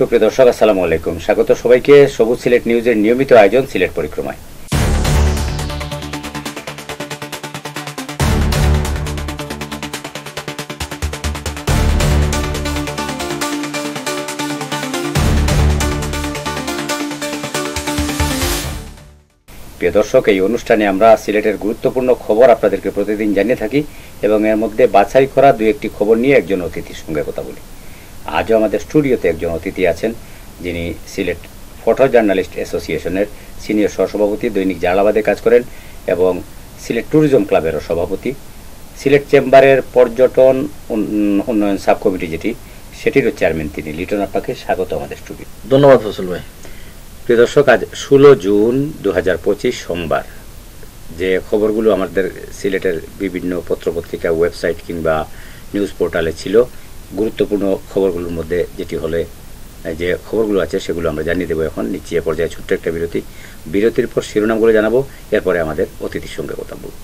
সুপ্রিয় দর্শক, আসসালামু আলাইকুম। স্বাগত সবাইকে সবুজ সিলেট নিউজের নিয়মিত আয়োজন সিলেট পরিক্রমায়। প্রিয় দর্শক, এই অনুষ্ঠানে আমরা সিলেটের গুরুত্বপূর্ণ খবর আপনাদেরকে প্রতিদিন জানিয়ে থাকি এবং এর মধ্যে বাছাই করা দু একটি খবর নিয়ে একজন অতিথির সঙ্গে কথা বলি। আজও আমাদের স্টুডিওতে একজন অতিথি আছেন, যিনি সিলেট ফটো জার্নালিস্ট অ্যাসোসিয়েশনের সিনিয়র সহসভাপতি, দৈনিক জালালাবাদে কাজ করেন এবং সিলেট ট্যুরিজম ক্লাবেরও সভাপতি। সিলেট চেম্বারের পর্যটন উন্নয়ন সাব কমিটি সেটিরও চেয়ারম্যান তিনি। লিটন আপাকে স্বাগত আমাদের স্টুডিও। ধন্যবাদ ফসল ভাই। প্রিয় দর্শক, আজ 16 জুন 2025 সোমবার। যে খবরগুলো আমাদের সিলেটের বিভিন্ন পত্রপত্রিকা, ওয়েবসাইট কিংবা নিউজ পোর্টালে ছিল, গুরুত্বপূর্ণ খবরগুলোর মধ্যে যে খবরগুলো আছে সেগুলো আমরা জানিয়ে দেবো। এখন নিচে পর্যায়ে ছোট্ট একটা বিরতির পর শিরোনামগুলো জানাবো, এরপরে আমাদের অতিথির সঙ্গে কথা বলব।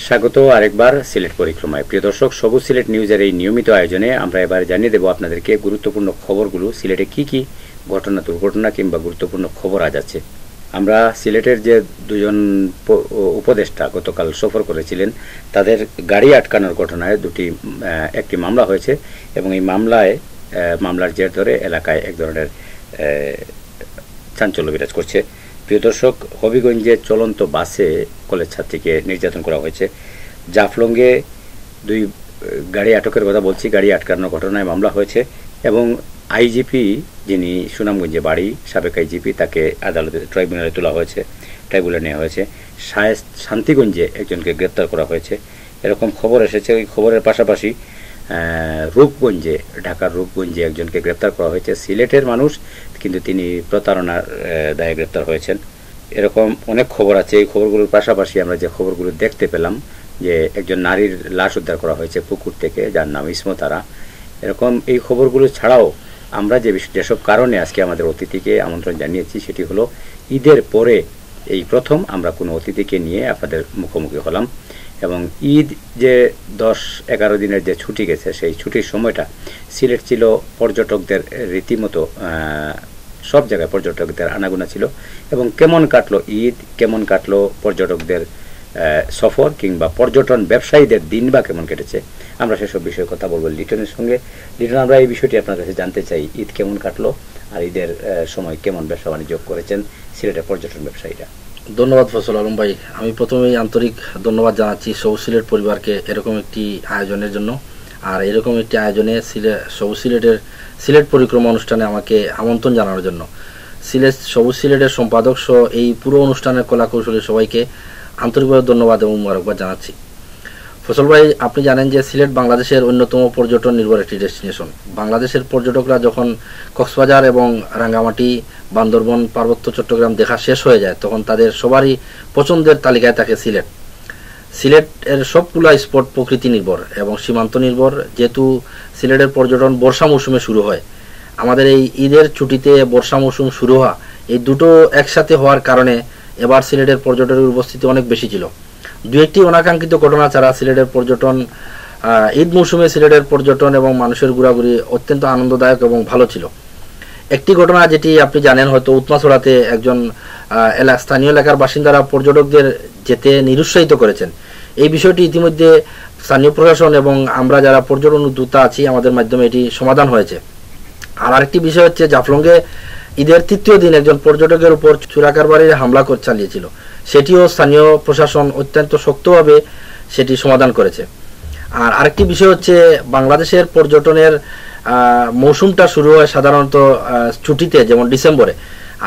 স্বাগত আরেকবার সিলেট পরিক্রমায়। প্রিয় দর্শক, সবুজ সিলেট নিউজের এই নিয়মিত আয়োজনে আমরা এবার জানিয়ে দেব আপনাদেরকে গুরুত্বপূর্ণ খবরগুলো, সিলেটে কি কি ঘটনা, দুর্ঘটনা কিংবা গুরুত্বপূর্ণ খবর আজ আছে। আমরা সিলেটের যে দুজন উপদেষ্টা গতকাল সফর করেছিলেন, তাদের গাড়ি আটকানোর ঘটনায় একটি মামলা হয়েছে এবং এই মামলার জের ধরে এলাকায় এক ধরনের চাঞ্চল্য বিরাজ করছে। প্রিয় দর্শক, হবিগঞ্জে চলন্ত বাসে কলেজ ছাত্রীকে নির্যাতন করা হয়েছে। জাফলংয়ে দুই গাড়ি আটকের কথা বলছি, গাড়ি আটকানোর ঘটনায় মামলা হয়েছে এবং আইজিপি, যিনি সুনামগঞ্জে বাড়ি, সাবেক আইজিপি, তাকে আদালতে ট্রাইব্যুনালে তোলা হয়েছে, ট্রাইব্যুনালে নেওয়া হয়েছে। শান্তিগঞ্জে একজনকে গ্রেপ্তার করা হয়েছে, এরকম খবর এসেছে। ওই খবরের পাশাপাশি রূপগঞ্জে, ঢাকার রূপগঞ্জে একজনকে গ্রেপ্তার করা হয়েছে। সিলেটের মানুষ, কিন্তু তিনি প্রতারণার দায়ে গ্রেপ্তার হয়েছেন। এরকম অনেক খবর আছে। এই খবরগুলোর পাশাপাশি আমরা যে খবরগুলো দেখতে পেলাম, যে একজন নারীর লাশ উদ্ধার করা হয়েছে পুকুর থেকে, যার নাম ইসমতারা। এরকম এই খবরগুলো ছাড়াও আমরা যেসব কারণে আজকে আমাদের অতিথিকে আমন্ত্রণ জানিয়েছি, সেটি হলো ঈদের পরে এই প্রথম আমরা কোনো অতিথিকে নিয়ে আপনাদের মুখোমুখি হলাম এবং ঈদ যে 10-11 দিনের যে ছুটি গেছে, সেই ছুটির সময়টা সিলেট ছিল পর্যটকদের রীতিমতো, সব জায়গায় পর্যটকদের আনাগোনা ছিল এবং কেমন কাটলো ঈদ, কেমন কাটলো পর্যটকদের সফর কিংবা পর্যটন ব্যবসায়ীদের দিন বা কেমন কেটেছে, আমরা সেসব বিষয়ে কথা বলবো লিটনের সঙ্গে। লিটন, আমরা এই বিষয়টি আপনার কাছে জানতে চাই, ঈদ কেমন কাটলো আর ঈদের সময় কেমন ব্যবসা বাণিজ্য করেছেন সিলেটের পর্যটন ব্যবসায়ীরা? ধন্যবাদ ফসল আলম ভাই। আমি প্রথমেই আন্তরিক ধন্যবাদ জানাচ্ছি সবুজ সিলেট পরিবারকে এরকম একটি আয়োজনের জন্য, আর এরকম একটি আয়োজনে সবুজ সিলেট পরিক্রমা অনুষ্ঠানে আমাকে আমন্ত্রণ জানানোর জন্য। সবুজ সিলেটের সম্পাদক সহ এই পুরো অনুষ্ঠানের কলাকৌশলী সবাইকে আন্তরিকভাবে ধন্যবাদ এবং মোবারকবাদ জানাচ্ছি। ফসল ভাই, আপনি জানেন যে সিলেট বাংলাদেশের অন্যতম পর্যটন নির্ভর একটি ডেস্টিনেশন। বাংলাদেশের পর্যটকরা যখন কক্সবাজার এবং রাঙ্গামাটি, বান্দরবন, পার্বত্য চট্টগ্রাম দেখা শেষ হয়ে যায়, তখন তাদের সবারই পছন্দের তালিকায় থাকে সিলেটের সবগুলা স্পট প্রকৃতি নির্ভর এবং সীমান্ত নির্ভর। যেহেতু সিলেটের পর্যটন বর্ষা মৌসুমে শুরু হয়, আমাদের এই ঈদের ছুটিতে বর্ষা মৌসুম শুরু হওয়া, এই দুটো একসাথে হওয়ার কারণে এবার সিলেটের পর্যটনের উপস্থিতি অনেক বেশি ছিল। দু একটি অনাকাঙ্ক্ষিত ঘটনা ছাড়া সিলেটের পর্যটন, ঈদ মৌসুমে সিলেটের পর্যটন এবং মানুষের ঘোরাঘুরি অত্যন্ত আনন্দদায়ক এবং ভালো ছিল। একটি ঘটনা যেটি আপনি জানেন হয়তো, উৎমাছড়াতে একজন স্থানীয় এলাকার বাসিন্দারা পর্যটকদের যেতে নিরুৎসাহিত করেছেন। এই বিষয়টি ইতিমধ্যে স্থানীয় প্রশাসন এবং আমরা যারা পর্যটন উদ্যোক্তা আছি, আমাদের মাধ্যমে এটি সমাধান হয়েছে। আর আরেকটি বিষয় হচ্ছে, জাফলংয়ে ঈদের তৃতীয় দিন একজন পর্যটকের উপর চোরাকারবারির হামলা চালিয়েছিল, সেটিও স্থানীয় প্রশাসন অত্যন্ত শক্তভাবে সেটি সমাধান করেছে। আর আরেকটি বিষয় হচ্ছে, বাংলাদেশের পর্যটনের মৌসুমটা শুরু হয় সাধারণত ছুটিতে, যেমন ডিসেম্বরে,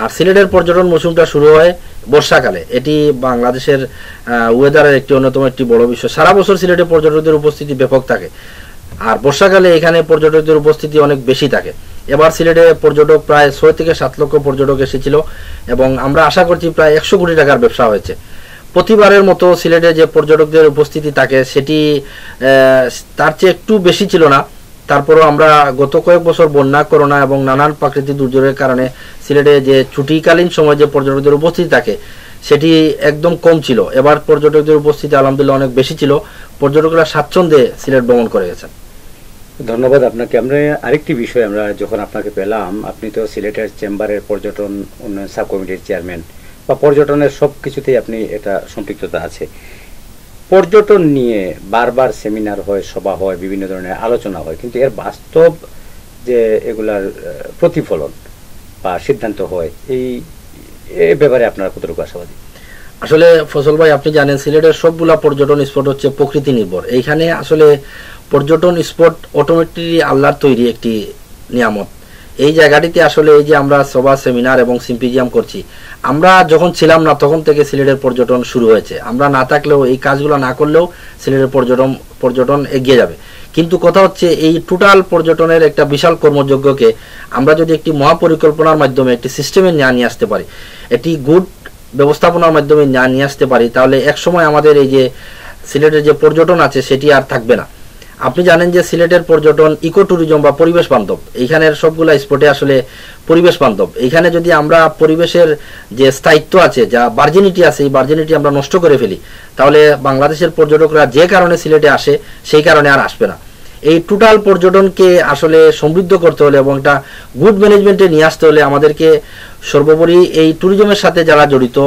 আর সিলেটের পর্যটন মৌসুমটা শুরু হয় বর্ষাকালে। এটি বাংলাদেশের ওয়েদারের একটি অন্যতম একটি বড় বিষয়। সারা বছর সিলেটে পর্যটকদের উপস্থিতি ব্যাপক থাকে, আর বর্ষাকালে এখানে পর্যটকদের উপস্থিতি অনেক বেশি থাকে। এবার সিলেটে পর্যটক প্রায় 6 থেকে 7 লক্ষ পর্যটক এসেছিল এবং আমরা আশা করছি প্রায় 100 কোটি টাকার ব্যবসা হয়েছে। প্রতিবারের মতো সিলেটে যে পর্যটকদের উপস্থিতি থাকে সেটি তার চেয়ে একটু বেশি ছিল না, তারপরও আমরা গত কয়েক বছর বন্যা, করোনা এবং নানান প্রাকৃতিক দুর্যোগের কারণে সিলেটে যে ছুটিকালীন সময় যে পর্যটকদের উপস্থিতি থাকে সেটি একদম কম ছিল। এবার পর্যটকদের উপস্থিতি আলহামদুলিল্লাহ অনেক বেশি ছিল, পর্যটকরা স্বাচ্ছন্দ্যে সিলেট ভ্রমণ করে গেছেন। ধন্যবাদ আপনাকে। আমরা আরেকটি বিষয়, আমরা যখন আপনাকে পেলাম, আপনি তো সিলেটের চেম্বারের পর্যটন উন্নয়ন সাব কমিটির চেয়ারম্যান, বা পর্যটনের সব কিছুতেই আপনি এটা সম্পৃক্ততা আছে। পর্যটন নিয়ে বারবার সেমিনার হয়, সভা হয়, বিভিন্ন ধরনের আলোচনা হয়, কিন্তু এর বাস্তব যে এগুলার প্রতিফলন বা সিদ্ধান্ত হয়, এই ব্যাপারে আপনারা কতটুকু আশাবাদী? আসলে ফজল ভাই, আপনি জানেন সিলেটের সবগুলা পর্যটন স্পট হচ্ছে প্রকৃতি নির্ভর। এইখানে আসলে পর্যটন স্পট অটোমেটিকলি আল্লাহর তৈরি একটি নিয়ামত। এই জায়গাটিতে আসলে এই যে আমরা সভা, সেমিনার এবং সিম্পোজিয়াম করছি, আমরা যখন ছিলাম না তখন থেকে সিলেটের পর্যটন শুরু হয়েছে। আমরা না থাকলেও, এই কাজগুলো না করলেও সিলেটের পর্যটন এগিয়ে যাবে। কিন্তু কথা হচ্ছে এই টোটাল পর্যটনের একটা বিশাল কর্মযজ্ঞকে আমরা যদি একটি মহাপরিকল্পনার মাধ্যমে, একটি সিস্টেমে নিয়ে আসতে পারি, একটি গুড ব্যবস্থাপনার মাধ্যমে নিয়ে আসতে পারি, তাহলে একসময় আমাদের এই যে সিলেটের যে পর্যটন আছে সেটি আর থাকবে না। আপনি জানেন যে সিলেটের পর্যটন ইকো ট্যুরিজম বা পরিবেশ বান্ধব। এইখানের সবগুলা স্পটে আসলে পরিবেশ বান্ধব। এইখানে যদি আমরা পরিবেশের যে স্থায়িত্ব আছে, যা ভার্জিনিটি আছে, এই ভার্জিনিটি আমরা নষ্ট করে ফেলি, তাহলে বাংলাদেশের পর্যটকরা যে কারণে সিলেটে আসে সেই কারণে আর আসবে না। এই টোটাল পর্যটনকে আসলে সমৃদ্ধ করতে হলে এবং একটা গুড ম্যানেজমেন্টে নিয়ে আসতে হলে আমাদেরকে সর্বোপরি এই ট্যুরিজমের সাথে যারা জড়িত,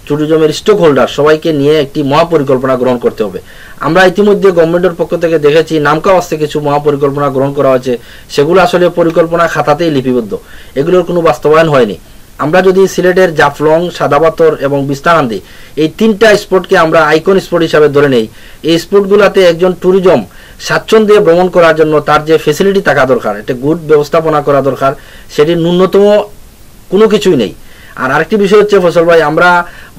ট্যুরিজমের স্টেক হোল্ডার, সবাইকে নিয়ে একটি মহাপরিকল্পনা গ্রহণ করতে হবে। আমরা ইতিমধ্যে গভর্নমেন্টের পক্ষ থেকে দেখেছি নামকা আসতে কিছু মহাপরিকল্পনা গ্রহণ করা হয়েছে, সেগুলো আসলে পরিকল্পনা খাতাতেই লিপিবদ্ধ, এগুলোর কোনো বাস্তবায়ন হয়নি। আমরা যদি সিলেটের জাফলং, সাদাপাথর এবং বিস্তারান্দি এই তিনটা স্পটকে আমরা আইকন স্পট হিসাবে ধরে নেই, এই স্পটগুলোতে একজন ট্যুরিজম স্বাচ্ছন্দ্যে ভ্রমণ করার জন্য তার যে ফেসিলিটি থাকা দরকার, একটা গুড ব্যবস্থাপনা করা দরকার, সেটি ন্যূনতম কোনো কিছুই নেই। আর আরেকটি বিষয় হচ্ছে ফসল ভাই, আমরা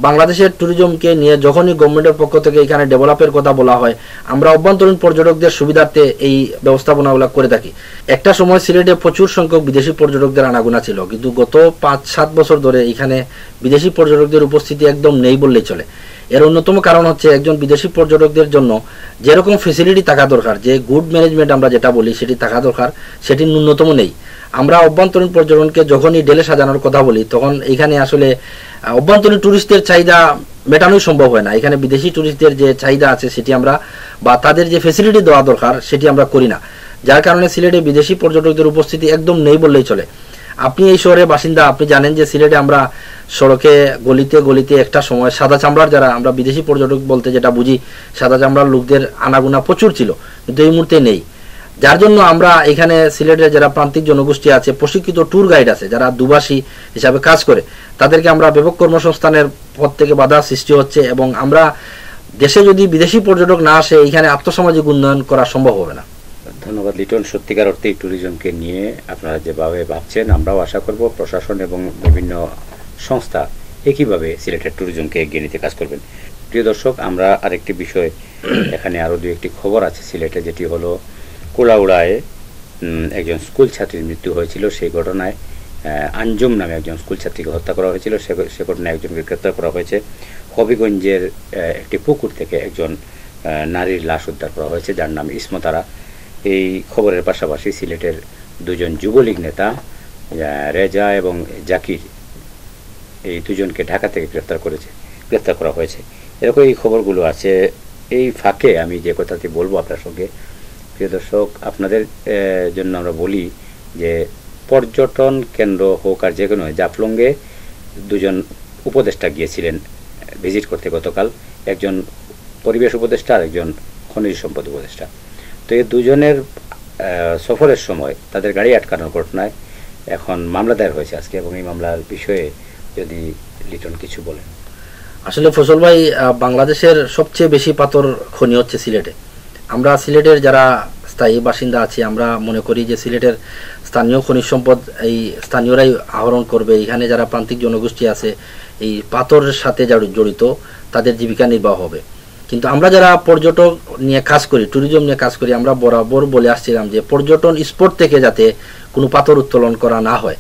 বাংলাদেশের ট্যুরিজমকে নিয়ে যখনই গভর্নমেন্টের পক্ষ থেকে এখানে ডেভেলপের কথা বলা হয়, আমরা অভ্যন্তরীণ পর্যটকদের সুবিধার্থে এই ব্যবস্থাপনাগুলো করে থাকি। একটা সময় সিলেটে প্রচুর সংখ্যক বিদেশি পর্যটকদের আনাগোনা ছিল, কিন্তু গত 5-7 বছর ধরে এখানে বিদেশি পর্যটকদের উপস্থিতি একদম নেই বললেই চলে। এর অন্যতম কারণ হচ্ছে একজন বিদেশি পর্যটকদের জন্য যেরকম ফেসিলিটি থাকা দরকার, যে গুড ম্যানেজমেন্ট আমরা যেটা বলি সেটি থাকা দরকার, সেটি ন্যূনতম নেই। আমরা অভ্যন্তরীণ পর্যটনকে যখনই ঢেলে সাজানোর কথা বলি, তখন এখানে আসলে অভ্যন্তরীণ টুরিস্টদের চাহিদা মেটানোই সম্ভব হয় না। এখানে বিদেশি টুরিস্টদের যে চাহিদা আছে সেটি আমরা, বা তাদের যে ফেসিলিটি দেওয়া দরকার সেটি আমরা করি না, যার কারণে সিলেটে বিদেশি পর্যটকদের উপস্থিতি একদম নেই বললেই চলে। আপনি এই শহরের বাসিন্দা, আপনি জানেন যে সিলেটে আমরা সড়কে গলিতে গলিতে একটা সময় সাদা চামড়ার, যারা আমরা বিদেশি পর্যটক বলতে যেটা বুঝি, সাদা চামড়ার লোকদের আনাগোনা প্রচুর ছিল, কিন্তু এই মুহূর্তে নেই। যার জন্য আমরা এখানে সিলেটের যারা প্রান্তিক জনগোষ্ঠী আছে, প্রশিক্ষিত ট্যুর গাইড আছে যারা দুভাষী হিসাবে কাজ করে, তাদেরকে আমরা ব্যাপক কর্মসংস্থানের পথ থেকে বাধা সৃষ্টি হচ্ছে, এবং আমরা দেশে যদি বিদেশি পর্যটক না আসে, এখানে আর্থসামাজিক উন্নয়ন করা সম্ভব হবে না। ধন্যবাদ লিটন। সত্যিকার অর্থে ট্যুরিজমকে নিয়ে আপনারা যেভাবে ভাবছেন, আমরাও আশা করব প্রশাসন এবং বিভিন্ন সংস্থা একইভাবে সিলেটের ট্যুরিজমকে এগিয়ে নিতে কাজ করবেন। প্রিয় দর্শক, আমরা আরেকটি বিষয়, এখানে আরও দু একটি খবর আছে সিলেটে, যেটি হলো কোলাউড়ায় একজন স্কুল ছাত্রীর মৃত্যু হয়েছিল। সেই ঘটনায় আঞ্জুম নামে একজন স্কুল ছাত্রীকে হত্যা করা হয়েছিল। সে ঘটনায় একজনকে গ্রেপ্তার করা হয়েছে। হবিগঞ্জের একটি পুকুর থেকে একজন নারীর লাশ উদ্ধার করা হয়েছে, যার নাম ইসমতারা। এই খবরের পাশাপাশি সিলেটের দুজন যুবলীগ নেতা রেজা এবং জাকির, এই দুজনকে ঢাকা থেকে গ্রেপ্তার করা হয়েছে। এরকম এই খবরগুলো আছে। এই ফাঁকে আমি যে কথাটি বলবো আপনার সঙ্গে, প্রিয় দর্শক, আপনাদের জন্য আমরা বলি যে পর্যটন কেন্দ্র হোক আর যে কোনো, জাফলংয়ে দুজন উপদেষ্টা গিয়েছিলেন ভিজিট করতে গতকাল, একজন পরিবেশ উপদেষ্টা আর একজন খনিজ সম্পদ উপদেষ্টা। তো এই দুজনের সফরের সময় তাদের গাড়ি আটকানোর ঘটনায় এখন মামলা দায়ের হয়েছে আজকে, এবং এই মামলার বিষয়ে যদি লিটন কিছু বলেন। আসলে ফসল ভাই, বাংলাদেশের সবচেয়ে বেশি পাথর খনি হচ্ছে সিলেটে। আমরা সিলেটের যারা স্থায়ী বাসিন্দা আছি, আমরা মনে করি যে সিলেটের স্থানীয় খনিজ সম্পদ এই স্থানীয়রাই আহরণ করবে। এখানে যারা প্রান্তিক জনগোষ্ঠী আছে, এই পাথরের সাথে জড়িত, তাদের জীবিকা নির্বাহ হবে। কিন্তু আমরা যারা পর্যটক নিয়ে কাজ করি, ট্যুরিজম নিয়ে কাজ করি, আমরা বরাবর বলে আসছিলাম যে পর্যটন স্পট থেকে যাতে কোনো পাথর উত্তোলন করা না হয়।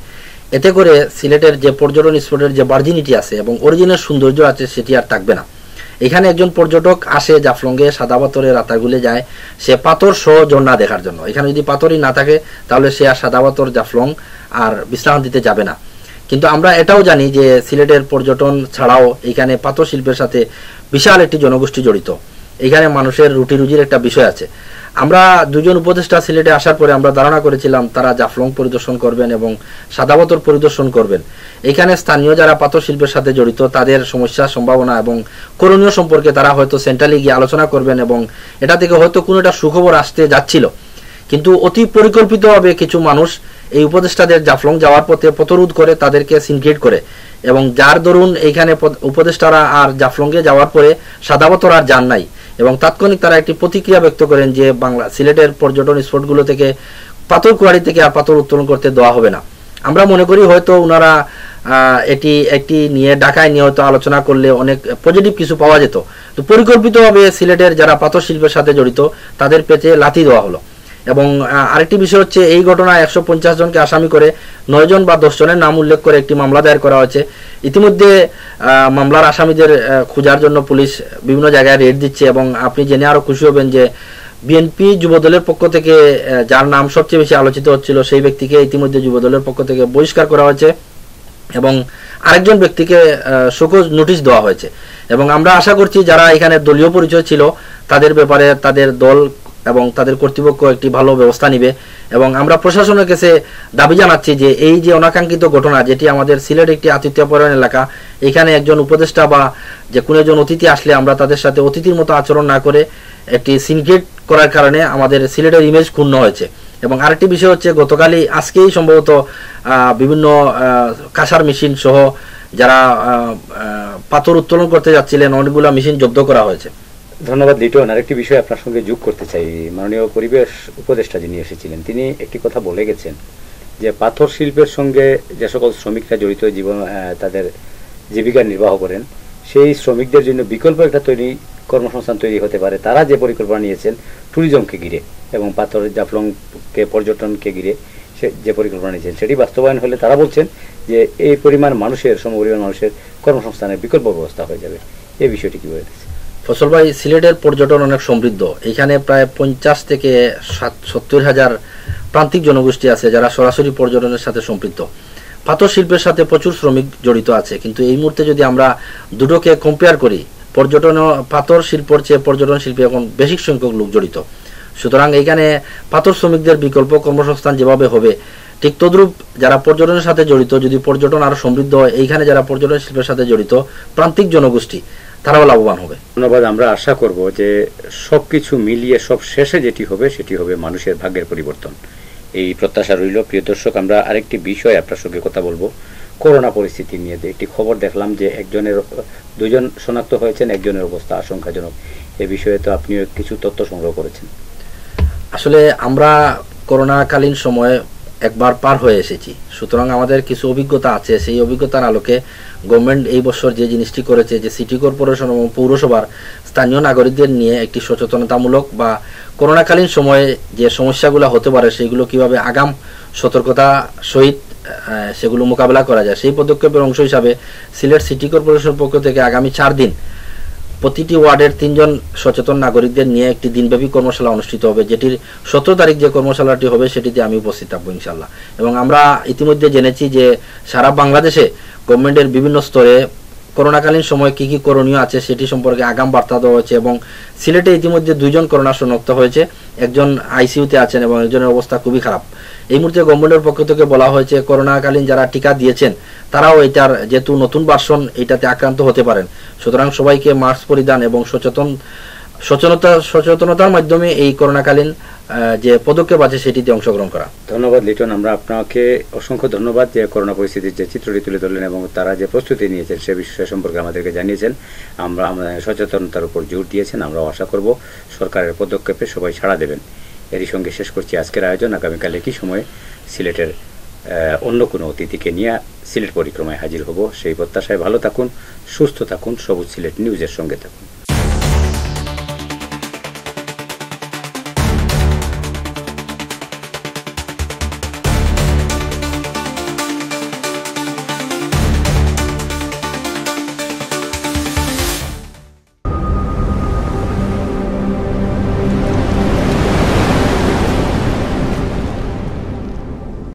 এতে করে সিলেটের যে পর্যটন স্পটের যে ভার্জিনিটি আছে এবং অরিজিনাল সৌন্দর্য আছে সেটি আর থাকবে না। এখানে একজন পর্যটক আসে জাফলংয়ে সাদা পাথরের রাতাগুলে যায়, সে পাথর সহ ঝর্ণা দেখার জন্য। এখানে যদি পাথরই না থাকে তাহলে সে আর সাদা পাথর জাফলং আর বিশ্রাম দিতে যাবে না। কিন্তু আমরা এটাও জানি যে সিলেটের পর্যটন ছাড়াও এখানে পাথর শিল্পের সাথে বিশাল একটি জনগোষ্ঠী জড়িত। এখানে মানুষের রুটি রুজির একটা বিষয় আছে। আমরা দুজন উপদেষ্টা সিলেটে আসার পরে আমরা ধারণা করেছিলাম তারা জাফলং পরিদর্শন করবেন এবং সাদা পাথর পরিদর্শন করবেন। এখানে স্থানীয় যারা পাথর শিল্পের সাথে জড়িত তাদের সমস্যা, সম্ভাবনা এবং করণীয় সম্পর্কে তারা হয়তো সেন্ট্রালে গিয়ে আলোচনা করবেন এবং এটা থেকে হয়তো কোনো একটা সুখবর আসতে যাচ্ছিল। কিন্তু অতি পরিকল্পিতভাবে কিছু মানুষ এই উপদেষ্টাদের জাফলং যাওয়ার পথে পথরোধ করে, তাদেরকে সিনক্রেট করে, এবং যার দরুন এইখানে উপদেষ্টারা আর জাফলংয়ে যাওয়ার পরে সাদা পাথর আর যান নাই, এবং তাৎক্ষণিক তারা একটি প্রতিক্রিয়া ব্যক্ত করেন যে সিলেটের পর্যটন স্পটগুলো থেকে পাথর কুয়ারি থেকে আর পাথর উত্তোলন করতে দেওয়া হবে না। আমরা মনে করি হয়তো ওনারা একটি নিয়ে ঢাকায় নিয়ে হয়তো আলোচনা করলে অনেক পজিটিভ কিছু পাওয়া যেত। তো পরিকল্পিতভাবে সিলেটের যারা পাথর শিল্পের সাথে জড়িত তাদের পেটে লাথি দেওয়া হলো। এবং আরেকটি বিষয় হচ্ছে এই ঘটনায় 150 জনকে আসামি করে 9 জন বা 10 জনের নাম উল্লেখ করে একটি মামলা দায়ের করা হয়েছে। ইতিমধ্যে মামলার আসামিদের খোঁজার জন্য পুলিশ বিভিন্ন জায়গায় রেড দিচ্ছে, এবং আপনি জেনে আরো খুশি হবেন যে বিএনপি যুবদলের পক্ষ থেকে যার নাম সবচেয়ে বেশি আলোচিত হচ্ছিল সেই ব্যক্তিকে ইতিমধ্যে যুবদলের পক্ষ থেকে বহিষ্কার করা হয়েছে এবং আরেকজন ব্যক্তিকে শোকজ নোটিশ দেওয়া হয়েছে। এবং আমরা আশা করছি যারা এখানে দলীয় পরিচয় ছিল তাদের ব্যাপারে তাদের দল এবং তাদের কর্তৃপক্ষ একটি ভালো ব্যবস্থা নিবে। এবং আমরা প্রশাসনের কাছে দাবি জানাচ্ছি যে এই যে অনাকাঙ্ক্ষিত ঘটনা, যেটি আমাদের সিলেট একটি আতিথ্যপরায়ণ এলাকা, এখানে একজন উপদেষ্টা বা যে কোনো একজন অতিথি আসলে আমরা তাদের সাথে অতিথির মতো আচরণ না করে একটি সিনক্রেট করার কারণে আমাদের সিলেটের ইমেজ ক্ষুণ্ণ হয়েছে। এবং আরেকটি বিষয় হচ্ছে গতকালই আজকেই সম্ভবত বিভিন্ন কাঁসার মেশিন সহ যারা পাথর উত্তোলন করতে যাচ্ছিলেন অনেকগুলো মেশিন জব্দ করা হয়েছে। ধন্যবাদ লিটন। আরেকটি বিষয় আপনার সঙ্গে যোগ করতে চাই। মাননীয় পরিবেশ উপদেষ্টা যিনি এসেছিলেন তিনি একটি কথা বলে গেছেন যে পাথর শিল্পের সঙ্গে যে সকল শ্রমিকরা জড়িত জীবন তাদের জীবিকা নির্বাহ করেন সেই শ্রমিকদের জন্য বিকল্প একটা কর্মসংস্থান তৈরি হতে পারে। তারা যে পরিকল্পনা নিয়েছেন ট্যুরিজমকে ঘিরে এবং পাথর জাফলংকে পর্যটনকে ঘিরে যে পরিকল্পনা নিয়েছেন সেটি বাস্তবায়ন হলে তারা বলছেন যে এই পরিমাণ মানুষের সমপরিমাণ মানুষের কর্মসংস্থানের বিকল্প ব্যবস্থা হয়ে যাবে। এই বিষয়টি কি বলে দিচ্ছে? ফসল ভাই, সিলেটের পর্যটন অনেক সমৃদ্ধ। এখানে প্রায় 50 থেকে 70 হাজার প্রান্তিক জনগোষ্ঠী আছে যারা সরাসরি পর্যটনের সাথে সম্পৃক্ত। পাথর শিল্পের সাথে প্রচুর শ্রমিক জড়িত আছে, কিন্তু এই মুহূর্তে যদি আমরা দুটোকে কম্পেয়ার করি, পর্যটন পাথর শিল্পর চেয়ে পর্যটন শিল্পে এখন বেশি সংখ্যক লোক জড়িত। সুতরাং এইখানে পাথর শ্রমিকদের বিকল্প কর্মসংস্থান যেভাবে হবে ঠিক তদ্রূপ যারা পর্যটনের সাথে জড়িত, যদি পর্যটন আরো সমৃদ্ধ হয়, এইখানে যারা পর্যটন শিল্পের সাথে জড়িত প্রান্তিক জনগোষ্ঠী তারাও লাভবান হবে। ধন্যবাদ। আমরা আশা করব যে সবকিছু মিলিয়ে সব শেষে যেটি হবে সেটি হবে মানুষের ভাগ্যের পরিবর্তন। এই প্রত্যাশা রইল। প্রিয় দর্শক, আমরা আরেকটি বিষয় আপনার সঙ্গে কথা বলবো করোনা পরিস্থিতি নিয়ে। একটি খবর দেখলাম যে 2 জন শনাক্ত হয়েছেন, একজনের অবস্থা আশঙ্কাজনক। এ বিষয়ে তো আপনিও কিছু তথ্য সংগ্রহ করেছেন। আসলে আমরা করোনাকালীন সময়ে একবার পার হয়ে এসেছি, সুতরাং আমাদের কিছু অভিজ্ঞতা আছে। সেই অভিজ্ঞতার আলোকে গভর্নমেন্ট এই বছর যে জিনিসটি করেছে যে সিটি কর্পোরেশন এবং পৌরসভার স্থানীয় নাগরিকদের নিয়ে একটি সচেতনতামূলক বা করোনাকালীন সময়ে যে সমস্যাগুলো হতে পারে সেগুলো কিভাবে আগাম সতর্কতা সহিত সেগুলো মোকাবেলা করা যায়, সেই পদক্ষেপের অংশ হিসাবে সিলেট সিটি কর্পোরেশনের পক্ষ থেকে আগামী 4 দিন প্রতিটি ওয়ার্ডের 3 জন সচেতন নাগরিকদের নিয়ে একটি দিনব্যাপী কর্মশালা অনুষ্ঠিত হবে, যেটির 17 তারিখ যে কর্মশালাটি হবে সেটিতে আমি উপস্থিত থাকবো ইনশাল্লাহ। এবং আমরা ইতিমধ্যে জেনেছি যে সারা বাংলাদেশে গভর্নমেন্টের বিভিন্ন স্তরে করোনাকালীন সময় কি কি করণীয় আছে সেটি সম্পর্কে আগাম বার্তা দেওয়া হয়েছে। এবং সিলেটে ইতিমধ্যে 2 জন করোনা শনাক্ত হয়েছে, একজন আইসিইউতে আছেন এবং একজনের অবস্থা খুবই খারাপ। এই মুহূর্তে গভর্নমেন্টের পক্ষ থেকে বলা হয়েছে করোনাকালীন যারা টিকা দিয়েছেন তারাও এটার যেহেতু নতুন ভার্সন এটাতে আক্রান্ত হতে পারেন, সুতরাং সবাইকে মাস্ক পরিধান এবং সচেতনতার মাধ্যমে এই করোনাকালীন যে পদক্ষেপ আছে সেটিতে অংশগ্রহণ করা। ধন্যবাদ লিটন। আমরা আপনাকে অসংখ্য ধন্যবাদ যে করোনা পরিস্থিতির যে চিত্রটি তুলে ধরলেন এবং তারা যে প্রস্তুতি নিয়েছেন সে বিষয় সম্পর্কে আমাদেরকে জানিয়েছেন। আমরা সচেতনতার উপর জোর দিয়েছেন। আমরা আশা করব সরকারের পদক্ষেপে সবাই সাড়া দেবেন। এরই সঙ্গে শেষ করছি আজকের আয়োজন। আগামীকাল একই সময়ে সিলেটের অন্য কোনো অতিথিকে নিয়ে সিলেট পরিক্রমায় হাজির হব। সেই প্রত্যাশায় ভালো থাকুন, সুস্থ থাকুন, সবুজ সিলেট নিউজের সঙ্গে থাকুন।